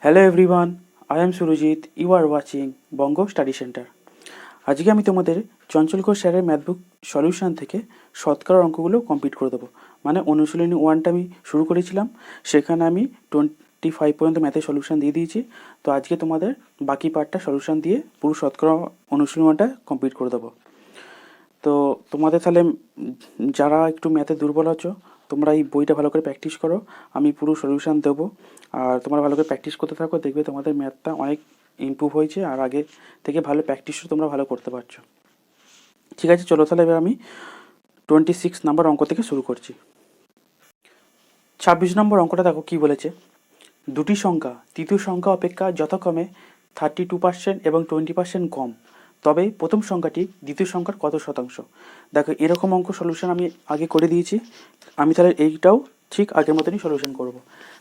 Hello everyone, I am Surajit, you are watching Banga study centre. আজকে আমি তোমাদের চঞ্চল ঘোষ স্যারের ম্যাথবুক সলিউশন থেকে শতকরার অঙ্কগুলো কমপ্লিট করে দেবো। মানে অনুশীলনী ওয়ানটা আমি শুরু করেছিলাম, সেখানে আমি 25 পর্যন্ত ম্যাথের সলিউশন দিয়ে দিয়েছি। তো আজকে তোমাদের বাকি পার্টটা সলিউশন দিয়ে পুরো শতকরা অনুশীলনী ওয়ানটা কমপ্লিট করে দেবো। তো তোমাদের তাহলে যারা একটু ম্যাথে দুর্বল আছো, তোমরা এই বইটা ভালো করে প্র্যাকটিস করো। আমি পুরো সলিউশন দেবো, আর তোমরা ভালো করে প্র্যাকটিস করতে থাকো, দেখবে তোমাদের ম্যাথটা অনেক ইমপ্রুভ হয়েছে, আর আগে থেকে ভালো প্র্যাকটিসও তোমরা ভালো করতে পারছো। ঠিক আছে, চলো তাহলে এবার আমি 26 নম্বর অঙ্ক থেকে শুরু করছি। 26 নম্বর অঙ্কটা দেখো কী বলেছে। দুটি সংখ্যা তৃতীয় সংখ্যা অপেক্ষা যথাক্রমে 32% এবং 20% কম, তবে প্রথম সংখ্যাটি দ্বিতীয় সংখ্যার কত শতাংশ। দেখো এরকম অঙ্ক সলিউশন আমি আগে করে দিয়েছি, আমি তাহলে এইটাও ঠিক আগের মতনই সলিউশন করব।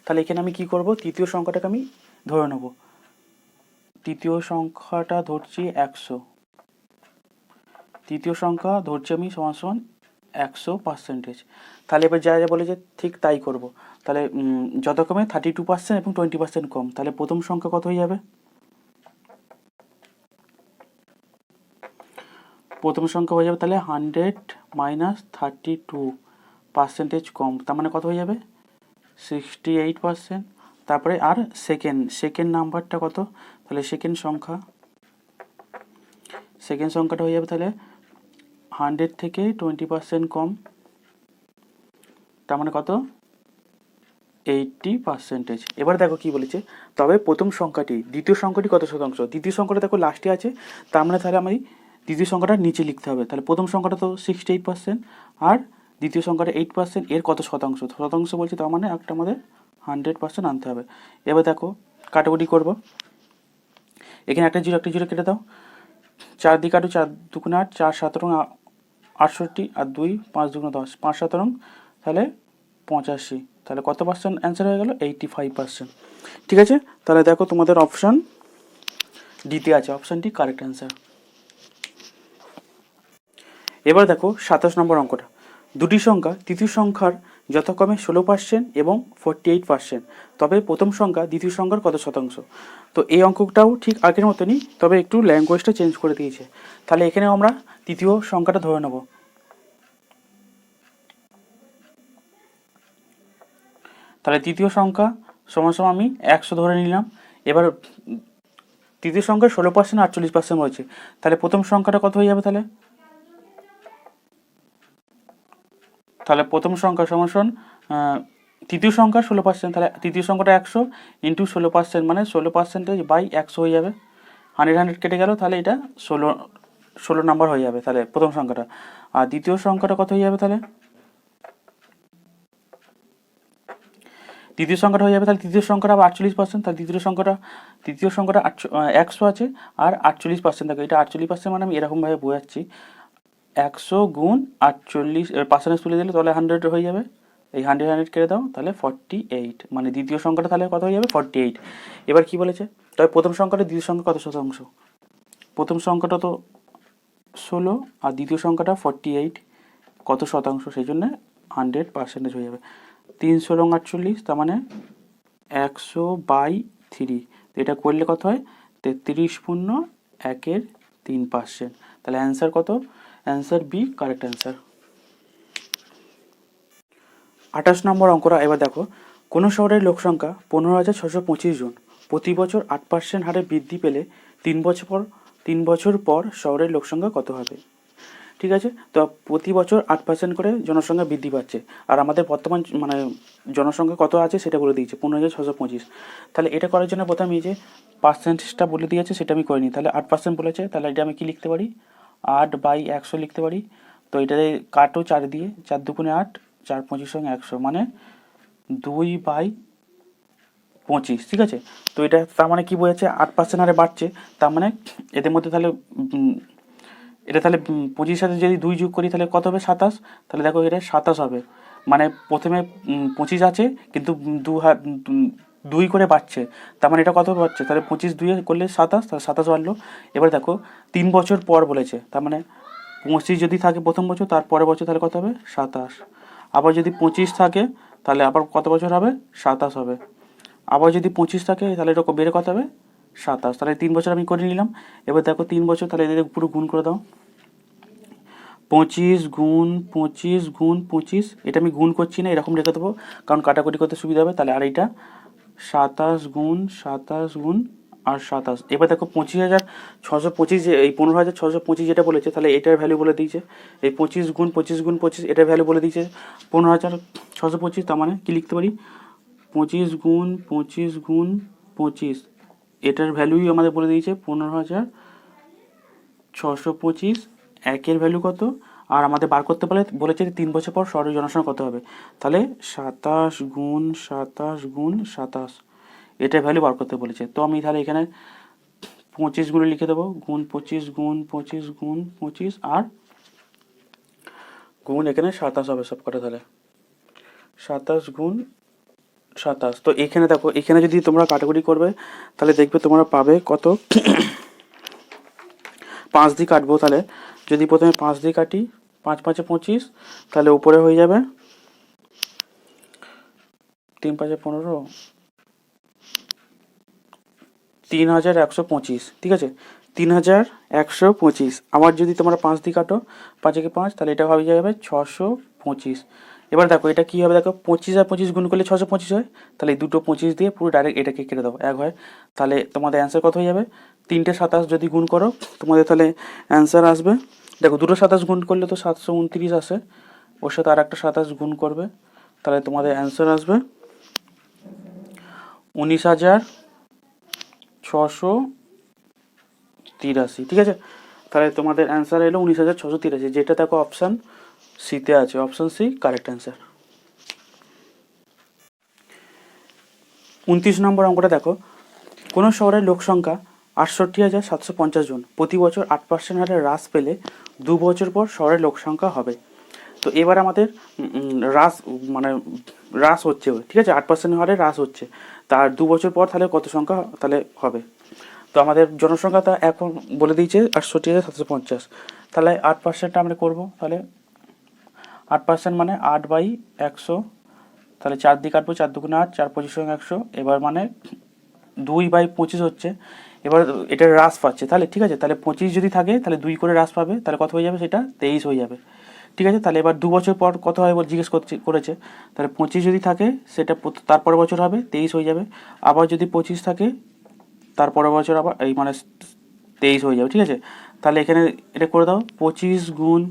তাহলে এখানে আমি কি করব, তৃতীয় সংখ্যাটাকে আমি ধরে নেব। তৃতীয় সংখ্যাটা ধরছি 100, তৃতীয় সংখ্যা ধরছি আমি সমান সমান 100%। তাহলে এবার যা যা বলেছে ঠিক তাই করব। তাহলে যথাক্রমে 32% এবং 20% কম, তাহলে প্রথম সংখ্যা কত হয়ে যাবে? প্রথম সংখ্যা হয়ে যাবে তাহলে 100 - 32% কম, তার মানে কত হয়ে যাবে? 68%। তারপরে আর সেকেন্ড নাম্বারটা কত? তাহলে সেকেন্ড সংখ্যাটা হয়ে যাবে তাহলে 100 থেকে 20% কম, তার মানে কত? 80%। এবার দেখো কি বলেছে, তবে প্রথম সংখ্যাটি দ্বিতীয় সংখ্যাটি কত শতাংশ। দ্বিতীয় সংখ্যাটা দেখো লাস্টে আছে, তার মানে তাহলে আমি দ্বিতীয় সংখ্যাটা নিচে লিখতে হবে। তাহলে প্রথম সংখ্যাটা তো 68% আর দ্বিতীয় সংখ্যাটা 8%, এর কত শতাংশ শতাংশ বলছে, তার মানে একটা আমাদের 100% আনতে হবে। এবার দেখো কাটাকুটি করব, এখানে একটা জিরো কেটে দাও, 4 দিয়ে কাটো, 4 দুগুণে 8, 4 7 রং 68, আর 2 5 দুগুণে 10, 5 7 রং তাহলে 85। তাহলে কত পার্সেন্ট অ্যান্সার হয়ে গেল? 85%। ঠিক আছে, তাহলে দেখো তোমাদের অপশান ডিতে আছে, অপশানটি কারেক্ট অ্যান্সার। এবার দেখো 27 নম্বর অঙ্কটা। দুটি সংখ্যা তৃতীয় সংখ্যার যথাক্রমে 16% এবং 48%, তবে প্রথম সংখ্যা দ্বিতীয় সংখ্যার কত শতাংশ। তো এই অঙ্কটাও ঠিক আগের মতনই, তবে একটু ল্যাঙ্গুয়েজটা চেঞ্জ করে দিয়েছে। তাহলে এখানেও আমরা তৃতীয় সংখ্যাটা ধরে নেব। তাহলে তৃতীয় সংখ্যা সমান সমান আমি 100 ধরে নিলাম। এবার তৃতীয় সংখ্যা 16% 48% রয়েছে, তাহলে প্রথম সংখ্যাটা কত হয়ে যাবে? তাহলে প্রথম সংখ্যা সমান সমান তৃতীয় সংখ্যা 16%, তাহলে তৃতীয় সংখ্যাটা 100 ইন্টু 16%, মানে 16% বাই 100 হয়ে যাবে। 100 কেটে গেল, তাহলে এটা 16 নাম্বার হয়ে যাবে তাহলে প্রথম সংখ্যাটা। আর দ্বিতীয় সংখ্যাটা কত হয়ে যাবে? তাহলে তৃতীয় সংখ্যাটা হয়ে যাবে, তাহলে তৃতীয় সংখ্যাটা আবার 48%, তাহলে তৃতীয় সংখ্যাটা 100 আছে আর 48% থাকে, এটা 48%, মানে আমি এরকমভাবে বোঝাচ্ছি। 100 গুণ 48 পার্সেন্টেজ তুলে দিলে তাহলে 100 হয়ে যাবে। এই 100 কেটে দাও, তাহলে 48, মানে দ্বিতীয় সংখ্যাটা তাহলে কত হয়ে যাবে? 48। এবার কি বলেছে, তবে প্রথম সংখ্যাটা দ্বিতীয় সংখ্যা কত শতাংশ। প্রথম সংখ্যাটা তো 16 আর দ্বিতীয় সংখ্যাটা 48, কত শতাংশ, সেই জন্য 100% হয়ে যাবে। 300 রং 48, তার মানে 100/3, এটা করলে কত হয়? 33.1/3%। তাহলে অ্যান্সার কত? Answer B, correct answer. 28 number অঙ্কটা এবার দেখো, কোনো শহরের লোকসংখ্যা 15,625 জন, প্রতি বছর 8% হারে বৃদ্ধি পেলে 3 বছর পর শহরের লোকসংখ্যা কত হবে। ঠিক আছে, তো প্রতি বছর 8% করে জনসংখ্যা বৃদ্ধি পাচ্ছে, আর আমাদের বর্তমান মানে জনসংখ্যা কত আছে সেটা বলে দিয়েছে 15,625। তাহলে এটা করার জন্য প্রথমে এই যে পার্সেন্টেজটা বলে দিয়েছে সেটা আমি করিনি, তাহলে 8% বলেছে, তাহলে এটা আমি কি লিখতে পারি? 8/100 লিখতে পারি। তো এটা কাটো 4 দিয়ে, 4 দুগুণে 8, 4 25 সঙ্গে 100, মানে 2/25। ঠিক আছে, তো এটা তার মানে কি বোঝাচ্ছে? 8% হারে বাড়ছে, তার মানে এদের মধ্যে তাহলে এটা তাহলে 25 সাথে যদি 2 যোগ করি তাহলে কত হবে? 27। তাহলে দেখো এটা 27 হবে, মানে প্রথমে 25 আছে কিন্তু 2 করে বাড়ছে, তার মানে এটা কত বাড়ছে? তাহলে 25 2 করলে 27, তাহলে 27 বাড়লো। এবার দেখো 3 বছর পর বলেছে, তার মানে 25 যদি থাকে প্রথম বছর, তার পরের বছর তাহলে কত হবে? 27। আবার যদি 25 থাকে তাহলে আবার কত বছর হবে? 27 হবে। আবার যদি 25 থাকে তাহলে এটা বেড়ে কত হবে 27, তাহলে 3 বছর আমি করে নিলাম। এবার দেখো 3 বছর, তাহলে এদের পুরো গুণ করে দাও। 25 গুণ 25 গুণ 25, এটা আমি গুণ করছি না, এরকম রেখে দেবো কারণ কাটাকুটি করতে সুবিধা হবে। তাহলে আর এইটা 27 গুণ 27 গুণ আর 27। এবার দেখো 25,625, যে এই 15,625 যেটা বলেছে, তাহলে এটার ভ্যালু বলে দিয়েছে। এই 25 গুণ 25 গুণ 25 এটার ভ্যালু বলে দিয়েছে 15,625। তার মানে কি লিখতে পারি, 25 গুণ 25 গুণ 25 এটার ভ্যালুই আমাদের বলে দিয়েছে 15,625। একের ভ্যালু কত, আর আমাদের বার করতে বলেছে 3 বছর পর শহরের জনসংখ্যা কত হবে। তাহলে 27 গুণ 27 গুণ 27 এটার ভ্যালু বার করতে বলেছে। তো আমি তাহলে এখানে 25 গুণে লিখে দেবো, গুণ 25 গুণ 25 গুণ 25 আর গুণ এখানে 27 হবে সব কটা। তাহলে 27 গুণ 27। তো এখানে দেখো, এখানে যদি তোমরা কাটাকুটি করবে তাহলে দেখবে তোমরা পাবে কত, 5 দিয়ে কাটবো। তাহলে যদি প্রথমে 5 দিয়ে কাটি, 5 5 25, তাহলে উপরে হয়ে যাবে 3 5 15, 3,125। ঠিক আছে, 3,125। আবার যদি তোমরা 5 দিয়ে কাটো, 5 একে 5, তাহলে এটা হয়ে যাবে 625। এবার দেখো এটা কী হবে, দেখো 25 আর 25 গুণ করলে 625 হয়। তাহলে এই দুটো 25 দিয়ে পুরো ডাইরেক্ট এটাকে কেটে দাও, 1 হয়। তাহলে তোমাদের অ্যান্সার কত হয়ে যাবে, 3টে 27 যদি গুণ করো তোমাদের তাহলে অ্যান্সার আসবে। দেখো দুটো 27 গুণ করলে তো 729 আসে, ওর সাথে আর একটা 27 গুণ করবে, তাহলে তোমাদের অ্যান্সার আসবে 19,683। ঠিক আছে, তাহলে তোমাদের অ্যান্সার এলো 19,683, যেটা দেখো অপশান সিতে আছে, অপশান সি কারেক্ট অ্যান্সার। 29 নম্বর অঙ্কটা দেখো, কোনো শহরের লোকসংখ্যা 68,750 জন, প্রতি বছর 8% হারে হ্রাস পেলে 2 বছর পর শহরের লোকসংখ্যা হবে। তো এবার আমাদের হ্রাস মানে হ্রাস হচ্ছে, ঠিক আছে, 8% হারে হ্রাস হচ্ছে, তার 2 বছর পর তাহলে কত সংখ্যা তাহলে হবে। তো আমাদের জনসংখ্যাটা এখন বলে দিয়েছে 68,750, তাহলে 8%টা আমরা করবো। তাহলে 8% মানে 8/100, তাহলে 4 দিয়ে কাটবো, 4 দুগুণে 8, 4 25 100, এবার মানে 2/25 হচ্ছে। এবার এটা হ্রাস পাচ্ছে, তাহলে ঠিক আছে, তাহলে 25 যদি থাকে তাহলে 2 করে হ্রাস পাবে, তাহলে কত হয়ে যাবে, সেটা 23 হয়ে যাবে। ঠিক আছে, তাহলে এবার 2 বছর পর কত হয় বলে জিজ্ঞেস করেছে, তাহলে 25 যদি থাকে সেটা তারপরের বছর হবে 23 হয়ে যাবে। আবার যদি 25 থাকে তারপরের বছর আবার এই মানে 23 হয়ে যাবে। ঠিক আছে, তাহলে এখানে এটা করে দাও, 25 গুণ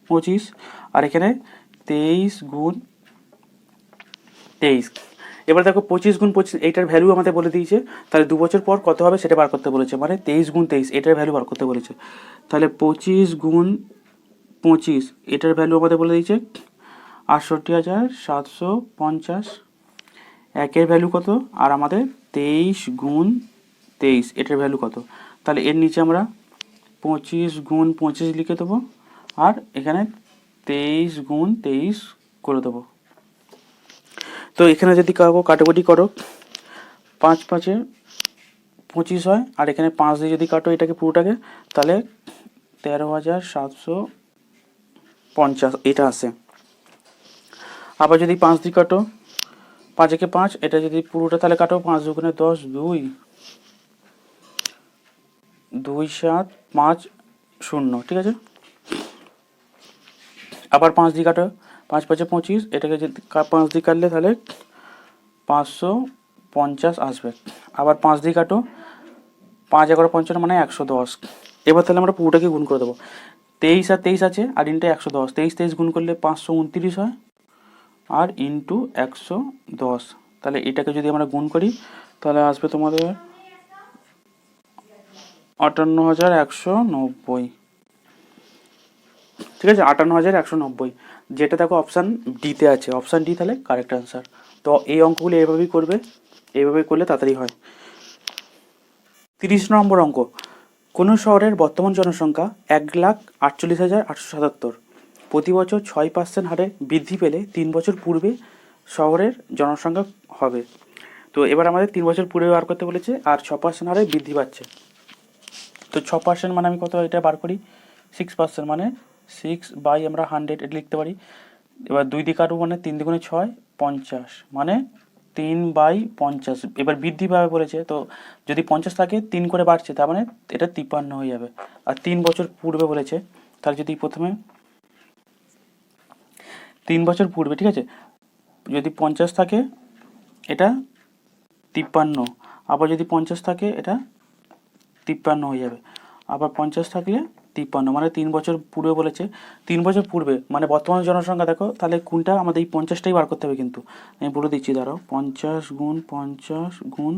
25, আর এখানে 23 গুণ 23। এবার দেখো 25 গুণ 25 এইটার ভ্যালু আমাদের বলে দিয়েছে, তাহলে 2 বছর পর কত হবে সেটা বার করতে বলেছে, মানে 23 গুণ 23 এটার ভ্যালু বার করতে বলেছে। তাহলে 25 গুণ 25 এটার ভ্যালু আমাদের বলে দিয়েছে 68,750। একের ভ্যালু কত, আর আমাদের 23 গুণ 23 এটার ভ্যালু কত, তাহলে এর নিচে আমরা 25 গুণ 25 লিখে দেবো, আর এখানে 23 গুণ 23 করে দেবো। তো এখানে যদি কাটাকুটি করো, 5 5 25 হয়, আর এখানে 5 দিয়ে যদি কাটো এটাকে পুরোটাকে, তাহলে 13,750 এটা আসে। আবার যদি 5 দিয়ে কাটো, 5 একে 5, এটা যদি পুরোটা তাহলে কাটো, 5 দুগুণে 10, 2 2 7 5 0। ঠিক আছে, আবার 5 দিয়ে কাটো, 5 5 25, এটাকে যদি 5 দিয়ে কাটলে তাহলে 550 আসবে। আবার 5 দিয়ে কাটো, 5 11 55 মানে 110। এবার তাহলে আমরা পুরোটাকে গুণ করে দেবো, 23 আর 23 আছে, আর ইন্টু 110, 23 23 গুণ করলে 529 হয়, আর ইন্টু 110। তাহলে এটাকে যদি আমরা গুণ করি তাহলে আসবে তোমাদের 58,190। ঠিক আছে, 58,190, যেটা দেখো অপশান ডিতে আছে, অপশান ডি তাহলে কারেক্ট অ্যান্সার। তো এই অঙ্কগুলো এইভাবেই করবে, এইভাবেই করলে তাড়াতাড়ি হয়। 30 নম্বর অঙ্ক, কোনো শহরের বর্তমান জনসংখ্যা 1,48,877, প্রতি বছর 6% হারে বৃদ্ধি পেলে 3 বছর পূর্বে শহরের জনসংখ্যা হবে। তো এবার আমাদের 3 বছর পূর্বে বার করতে বলেছে, আর 6% হারে বৃদ্ধি পাচ্ছে। তো 6% মানে আমি কত এটা বার করি, 6% মানে 6 আমরা 100 এটা লিখতে পারি। এবার 2 দিয়ে কাটবো, মানে 3 দুগুণে 6, 50 মানে 3/50, এবার বৃদ্ধি পাবে বলেছে, তো যদি 50 থাকে 3 করে বাড়ছে, তার মানে এটা 53 হয়ে যাবে। আর 3 বছর পূর্বে বলেছে, তাহলে যদি প্রথমে 3 বছর পূর্বে, ঠিক আছে, যদি 50 থাকে এটা 53, আবার যদি 50 থাকে এটা 53 হয়ে যাবে, আবার 50 থাকলে 53, মানে 3 বছর পূর্বে বলেছে। 3 বছর পূর্বে মানে বর্তমান জনসংখ্যা দেখো, তাহলে কোনটা আমাদের এই 50টাই বার করতে হবে, কিন্তু আমি বলে দিচ্ছি, দাঁড়াও, 50 গুণ 50 গুণ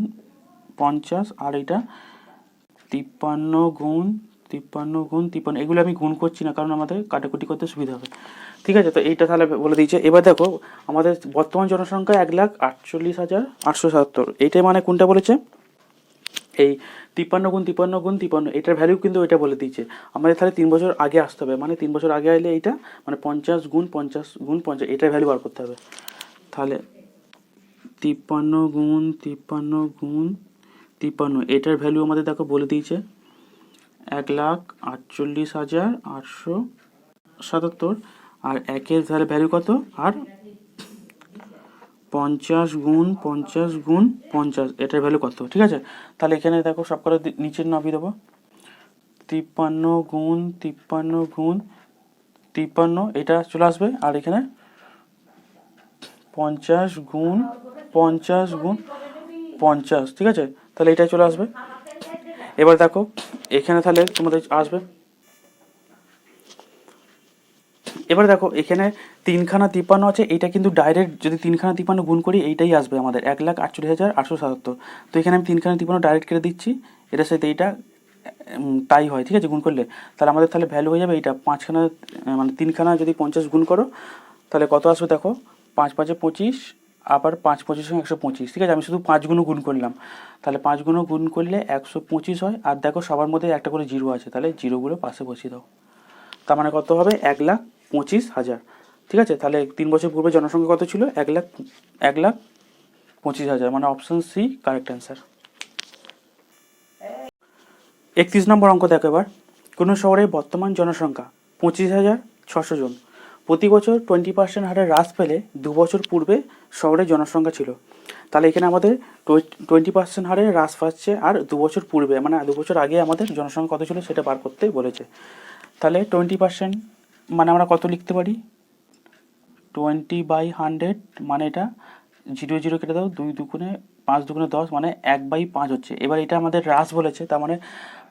50, আর এটা 53 গুণ 53 গুণ 53, এগুলো আমি গুণ করছি না, কারণ আমাদের কাটাকুটি করতে সুবিধা হবে, ঠিক আছে। তো এইটা তাহলে বলে দিয়েছে। এবার দেখো আমাদের বর্তমান জনসংখ্যা 1,48,877, এইটাই মানে কোনটা বলেছে, এই 53 গুণ 53 গুণ 53, এটার ভ্যালু কিন্তু এটা বলে দিয়েছে আমাদের। তাহলে 3 বছর আগে আসতে হবে, মানে 3 বছর আগে এলে এইটা মানে 50 গুণ 50 গুণ 50, এটার ভ্যালু বার করতে হবে। তাহলে 53 গুণ 53 গুণ 53, এটার ভ্যালু আমাদের দেখো বলে দিয়েছে 1,48,877, আর একের তাহলে ভ্যালু কত, আর 50 গুণ 50 গুণ 50, এটার ভ্যালু কত, ঠিক আছে। তাহলে এখানে দেখো সব করে নিচের নামিয়ে দেবো, 53 গুণ 53 গুণ 53, এটা চলে আসবে, আর এখানে 50 গুণ 50 গুণ 50, ঠিক আছে, তাহলে এটাই চলে আসবে। এবার দেখো এখানে তাহলে তোমাদের আসবে, এবার দেখো এখানে 3খানা 53 আছে, এইটা কিন্তু ডাইরেক্ট যদি 3খানা 53 গুণ করি এইটাই আসবে আমাদের 1,48,877। তো এখানে আমি 3খানা 53 ডাইরেক্ট কেটে দিচ্ছি, এটার সাথে এইটা তাই হয়, ঠিক আছে, গুণ করলে তাহলে আমাদের তাহলে ভ্যালু হয়ে যাবে এইটা 5খানা, মানে 3খানা যদি 50 গুণ করো তাহলে কত আসবে দেখো, 5 5 25, আবার 5 25 125, ঠিক আছে, আমি শুধু 5 গুণ গুণ করলাম, তাহলে 5 গুণ গুণ করলে 125 হয়। আর দেখো সবার মধ্যে একটা করে জিরো আছে, তাহলে জিরোগুলো পাশে বসিয়ে দাও, তার মানে কত হবে 1,25,000, ঠিক আছে। তাহলে 3 বছর পূর্বে জনসংখ্যা কত ছিল, 1,25,000, মানে অপশন সি কারেক্ট অ্যান্সার। 31 নম্বর অঙ্ক দেখো এবার, কোনো শহরের বর্তমান জনসংখ্যা 25,600 জন, প্রতি বছর 20% হারে হ্রাস পেলে 2 বছর পূর্বে শহরের জনসংখ্যা ছিল। তাহলে এখানে আমাদের 20% হারে হ্রাস পাচ্ছে, আর 2 বছর পূর্বে মানে 2 বছর আগে আমাদের জনসংখ্যা কত ছিল সেটা বার করতে বলেছে। তাহলে 20% মানে আমরা কত লিখতে পারি, 20/100, মানে এটা 0 0 কেটে দাও, 2 দুগুণে 5 দুগুণে 10, মানে 1/5 হচ্ছে। এবার এটা আমাদের হ্রাস বলেছে, তার মানে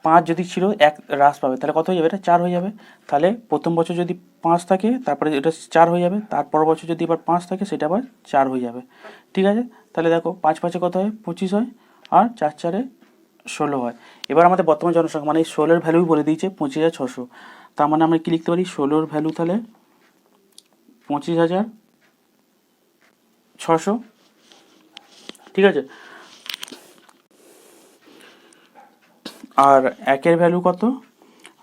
5 যদি ছিল 1 হ্রাস পাবে, তাহলে কত হয়ে যাবে, এটা 4 হয়ে যাবে। তাহলে প্রথম বছর যদি 5 থাকে তারপরে এটা 4 হয়ে যাবে, তারপর বছর যদি আবার 5 থাকে সেটা আবার 4 হয়ে যাবে, ঠিক আছে। তাহলে দেখো 5 5 কত হয়, 25 হয়, আর 4 4 16 হয়। এবার আমাদের বর্তমান জনসংখ্যা মানে 16-এর ভ্যালু বলে দিয়েছে 25,600, তার মানে আমরা কি লিখতে পারি, 16-এর ভ্যালু তাহলে 25,600, ঠিক আছে। আর একের ভ্যালু কত,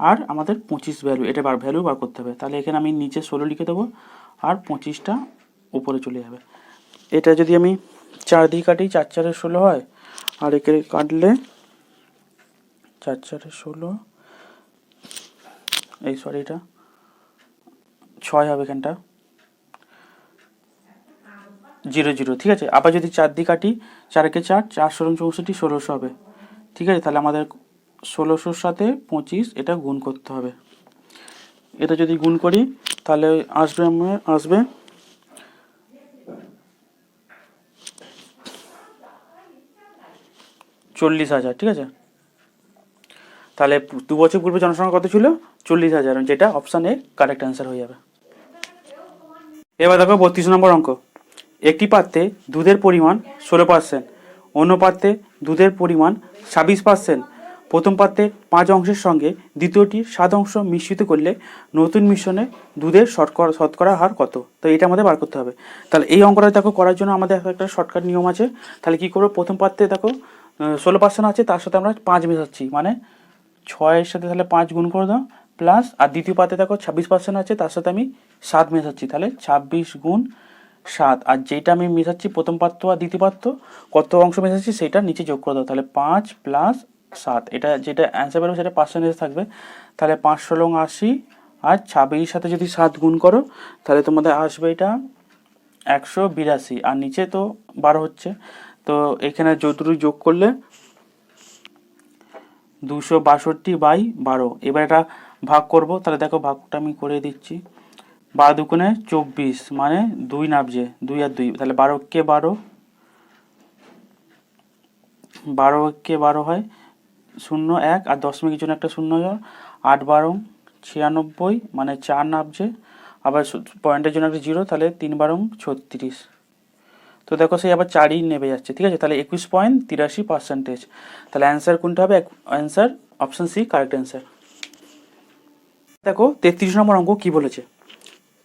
আর আমাদের 25 ভ্যালু, এটা ভ্যালু বার করতে হবে। তাহলে এখানে আমি নিচে 16 লিখে দেবো, আর 25টা উপরে চলে যাবে। এটা যদি আমি 4 দিয়ে কাটি, 4 4 16 হয়, আর একে কাটলে 4 4 16, এই সরি এটা 6 হবে, এখানটা 0 0, ঠিক আছে। আবার যদি 4 দিয়ে কাটি, 4 একে 4, 4 16 64, 1600 হবে, ঠিক আছে। তাহলে আমাদের 1600-র সাথে 25 এটা গুণ করতে হবে। এটা যদি গুণ করি তাহলে আসবে 40,000, ঠিক আছে। তাহলে 2 বছর পূর্বে জনসংখ্যা কত ছিল, 40,000, যেটা অপশান এ কারেক্ট অ্যান্সার হয়ে যাবে। এবার দেখো 32 নম্বর অঙ্ক, একটি পাত্রে দুধের পরিমাণ 16%, অন্য পাত্রে দুধের পরিমাণ 26%, প্রথম পাত্রে 5 অংশের সঙ্গে দ্বিতীয়টির 7 অংশ মিশ্রিত করলে নতুন মিশ্রণে দুধের শতকরা হার কত। তো এটা আমাদের বার করতে হবে। তাহলে এই অঙ্কটা দেখো করার জন্য আমাদের একটা শর্টকাট নিয়ম আছে। তাহলে কী করবো, প্রথম পাত্রে দেখো 16% আছে, তার সাথে আমরা 5 মেশাচ্ছি, মানে 6-এর সাথে তাহলে 5 গুণ করে দাও, প্লাস আর দ্বিতীয় পাত্রে দেখো 26% আছে, তার সাথে আমি 7 মেশাচ্ছি, তাহলে 26 গুণ 7, আর যেটা আমি মেশাচ্ছি প্রথম পাত্র আর দ্বিতীয় পাত্র কত অংশ মেশাচ্ছি সেটা নিচে যোগ করে দাও, তাহলে 5 + 7, এটা যেটা অ্যান্সার বেরোবে সেটা পার্সেন্টেজ থাকবে। তাহলে 5 16 80, আর 26-এর সাথে যদি 7 গুণ করো তাহলে তোমাদের আসবে এটা 182 আর নিচে তো 12 হচ্ছে, তো এখানে দুটো যোগ করলে 262/12। এবার এটা ভাগ করব, তাহলে দেখো ভাগটা আমি করে দিচ্ছি। 12 দুগুণে 24 মানে 2 নাবছে, 2 আর 2, তাহলে 12 × 12, 12 × 12 হয় 0 1 আর দশমিকের জন্য একটা 0 হয়, 8 12 96 মানে 4 নাবছে, আবার পয়েন্টের জন্য একটা 0, তাহলে 3 12 36। তো দেখো সেই আবার 4ই নেমে যাচ্ছে, ঠিক আছে, তাহলে 21.83%। তাহলে অ্যান্সার কোনটা হবে? Answer option C correct answer. দেখো 33 নম্বর অঙ্ক কি বলেছে,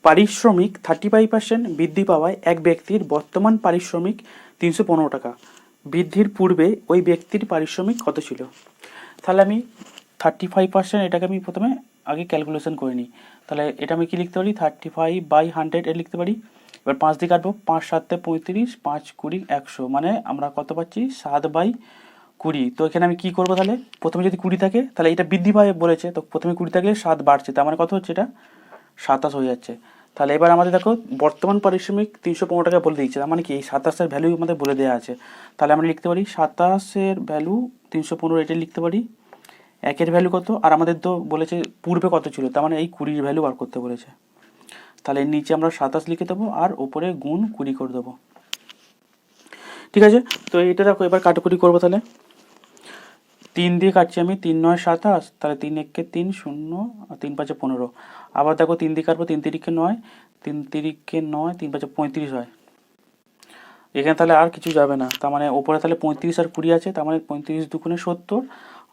পারিশ্রমিক 35% বৃদ্ধি পাওয়ায় এক ব্যক্তির বর্তমান পারিশ্রমিক 315 টাকা, বৃদ্ধির পূর্বে ওই ব্যক্তির পারিশ্রমিক কত ছিল? তাহলে আমি 35%, এটাকে আমি প্রথমে আগে ক্যালকুলেশন করে নিই। তাহলে এটা আমি কি লিখতে পারি, 35/100 এ লিখতে পারি। এবার 5 দিয়ে কাটবো, 5 7 35, 5 20 100, মানে আমরা কত পাচ্ছি, 7/20। তো এখানে আমি কি করবো, তাহলে প্রথমে যদি 20 থাকে, তাহলে এটা বৃদ্ধি পায় বলেছে, তো প্রথমে 20 থাকলে 7 বাড়ছে, তার মানে কত হচ্ছে, এটা 27 হয়ে যাচ্ছে। তাহলে এবার আমাদের দেখো বর্তমান পারিশ্রমিক 315 টাকা বলে দিচ্ছে, তার মানে কি এই 27-এর ভ্যালু আমাদের বলে দেওয়া আছে। তাহলে আমরা লিখতে পারি 27-এর ভ্যালু 315, এটা লিখতে পারি। একের ভ্যালু কত, আর আমাদের তো বলেছে পূর্বে কত ছিল, তার মানে এই 20-এর ভ্যালু বার করতে বলেছে। তাহলে এর নিচে আমরা 27 লিখে দেবো আর ওপরে গুণ 20 করে দেবো, ঠিক আছে। তো এটা দেখো এবার কাটাকুটি করবো, তাহলে 3 দিয়ে কাটছি আমি, 3 9 27, তাহলে 3 1 × 3 0 আর 3 5 15। আবার দেখো 3 দিয়ে কাটবো, 3 3 9, 3 3 9, 3 5 35 হয়। এখানে তাহলে আর কিছু যাবে না, তার মানে ওপরে তাহলে 35 আর 20 আছে, তার মানে 35 দুগুণে 70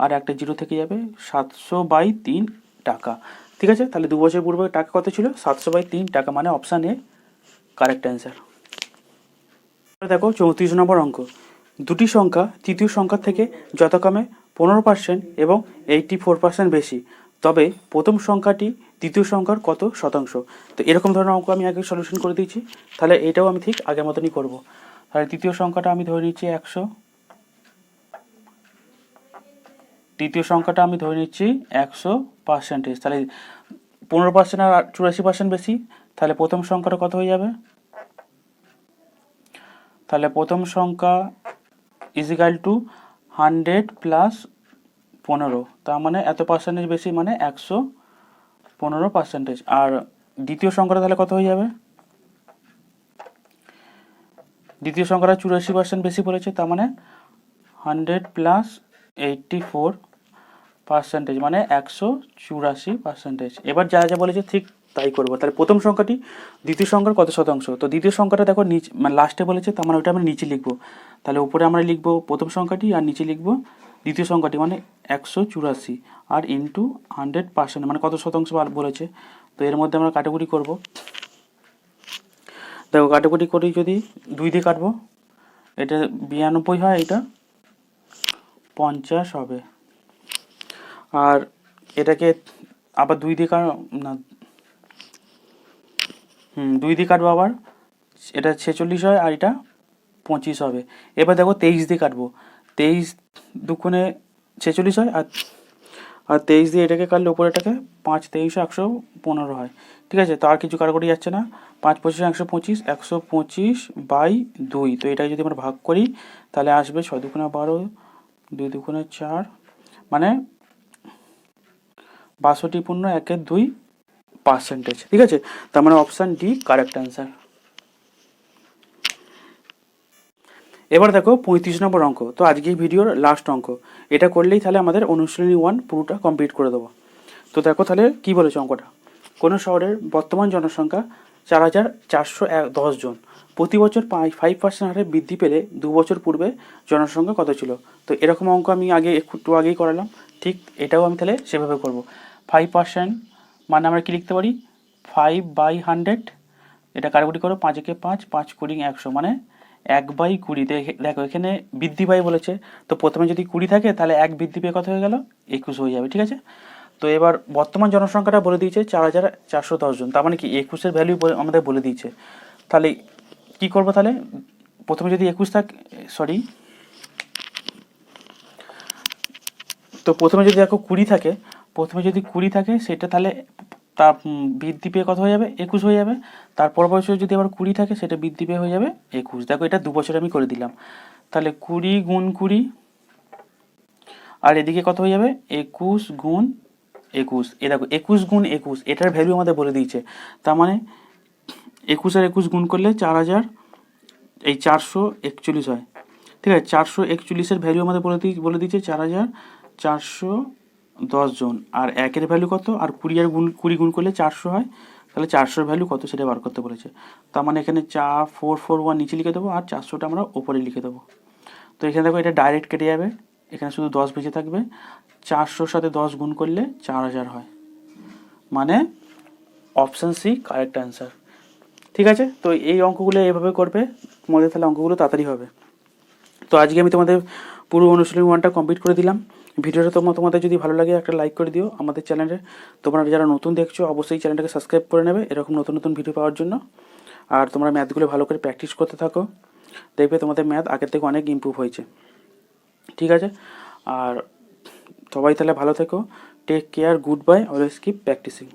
আর একটা 0 থেকে যাবে, 700/3 টাকা, ঠিক আছে। তাহলে 2 বছর পূর্বে টাকা কত ছিল, 700/3 টাকা, মানে অপশান এ কারেক্ট অ্যান্সার। দেখো 34 নম্বর অঙ্ক, দুটি সংখ্যা তৃতীয় সংখ্যা থেকে যথাক্রমে 15% এবং 84% বেশি, তবে প্রথম সংখ্যাটি দ্বিতীয় সংখ্যার কত শতাংশ? তো এরকম ধরনের অঙ্ক আমি আগে সলিউশন করে দিয়েছি, তাহলে এটাও আমি ঠিক আগের মতনই করব। তাহলে তৃতীয় সংখ্যাটা আমি ধরে নিচ্ছি 100, তৃতীয় সংখ্যাটা আমি ধরে নিচ্ছি 100%, তাহলে 15% আর 84% বেশি, তাহলে প্রথম সংখ্যাটা কত হয়ে যাবে, তাহলে প্রথম সংখ্যা ইজিক্যাল টু 100 + 15, তার মানে এত পার্সেন্টেজ বেশি, মানে 115%। আর দ্বিতীয় সংখ্যাটা তাহলে কত হয়ে যাবে, দ্বিতীয় সংখ্যাটা 84% বেশি বলেছে, তার মানে 100 + 84%, মানে 184%। এবার যা যা বলেছে ঠিক তাই করবো। তাহলে প্রথম সংখ্যাটি দ্বিতীয় সংখ্যার কত শতাংশ, তো দ্বিতীয় সংখ্যাটা দেখো নিচে মানে লাস্টে বলেছে, তার মানে ওটা আমরা নিচে লিখবো। তাহলে উপরে আমরা লিখবো প্রথম সংখ্যাটি আর নিচে লিখবো দ্বিতীয় সংখ্যাটি, মানে 184 আর ইন্টু 100%, মানে কত শতাংশ বলেছে। তো এর মধ্যে আমরা কাটাকুটি করব। দেখো কাটাকুটি করি, যদি 2 দিয়ে কাটবো, এটা 92 হয়, এটা 50 হবে। আর এটাকে আবার 2 দিয়ে না 2 দিয়ে কাটবো, আবার এটা 46 হয় আর এটা 25 হবে। এবার দেখো 23 দিয়ে কাটবো, 23 দুগুণে 46 হয়, আর 23 দিয়ে এটাকে কাটলে ওপরেটাকে 5 23 115 হয়, ঠিক আছে। তো আর কিছু কাটাকুটি যাচ্ছে না, 5 25 125, 125/2। তো এটা যদি আমরা ভাগ করি, তাহলে আসবে 6 দুগুণে 12, 2 দুগুণে 4, মানে 62.12%, ঠিক আছে। তার মানে অপশান ডি কারেক্ট অ্যান্সার। এবার দেখো 35 নম্বর অঙ্ক, তো আজকে ভিডিওর লাস্ট অঙ্ক, এটা করলেই তাহলে আমাদের অনুশীলনী 1 পুরোটা কমপ্লিট করে দেবো। তো দেখো তাহলে কি বলেছে অঙ্কটা, কোনো শহরের বর্তমান জনসংখ্যা 4410 জন, প্রতি বছর 5% হারে বৃদ্ধি পেলে 2 বছর পূর্বে জনসংখ্যা কত ছিল? তো এরকম অঙ্ক আমি আগে একটু আগেই করালাম, ঠিক এটাও আমি তাহলে সেভাবে করব। 5% মানে আমরা কি লিখতে পারি, 5/100, এটা কাটাকুটি করো, 5 একে 5, 5 20 100, মানে 1/20। দেখো এখানে বৃদ্ধি পায় বলেছে, তো প্রথমে যদি 20 থাকে, তাহলে 1 বৃদ্ধি পেয়ে কত হয়ে গেল, 21 হয়ে যাবে, ঠিক আছে। তো এবার বর্তমান জনসংখ্যাটা বলে দিয়েছে 4410 জন, তার মানে কি 21-এর ভ্যালু আমাদের বলে দিয়েছে। তাহলে কি করব, তাহলে প্রথমে যদি 21 থাকে, সরি, তো প্রথমে যদি দেখো 20 থাকে, প্রথমে যদি 20 থাকে, সেটা তাহলে তা বৃদ্ধি পেয়ে কত হয়ে যাবে 21 হয়ে যাবে। তারপর বছর যদি আবার 20 থাকে সেটা বৃদ্ধি পেয়ে হয়ে যাবে 21। দেখো এটা 2 বছর আমি করে দিলাম, তাহলে 20 গুণ 20 আর এদিকে কত হয়ে যাবে 21 গুণ 21। এ দেখো 21 গুণ 21 এটার ভ্যালু আমাদের বলে দিয়েছে, তার মানে 21 আর 21 গুণ করলে 4000 এই 441 হয়। ঠিক আছে, 441-এর ভ্যালু আমাদের বলে দিয়েছে 4410 জন। আর একের ভ্যালু কত, আর 20 আর 20 গুণ করলে 400 হয়, তাহলে 400-র ভ্যালু কত সেটা বার করতে বলেছে। তার মানে এখানে 441 নিচে লিখে দেবো আর 400টা আমরা ওপরে লিখে দেবো। তো এখানে দেখো এটা ডাইরেক্ট কেটে যাবে, এখানে শুধু 10 বেঁচে থাকবে। 400-র সাথে 10 গুণ করলে 4000 হয়, মানে অপশান সি কারেক্ট অ্যান্সার। ঠিক আছে, তো এই অঙ্কগুলো এইভাবে করবে, তোমাদের তাহলে অঙ্কগুলো তাড়াতাড়ি হবে। তো আজকে আমি তোমাদের পুরো অনুশীলনী 1টা কমপ্লিট করে দিলাম। ভিডিওটা তোমাদের যদি ভালো লাগে একটা লাইক করে দিও। আমাদের চ্যানেলে তোমরা যারা নতুন দেখছো অবশ্যই চ্যানেলটাকে সাবস্ক্রাইব করে নেবে এরকম নতুন নতুন ভিডিও পাওয়ার জন্য। আর তোমরা ম্যাথগুলো ভালো করে প্র্যাকটিস করতে থাকো, দেখবে তোমাদের ম্যাথ আগের থেকে অনেক ইমপ্রুভ হয়েছে। ঠিক আছে, আর সবাই তাহলে ভালো থেকো, take care, good bye, always keep practising.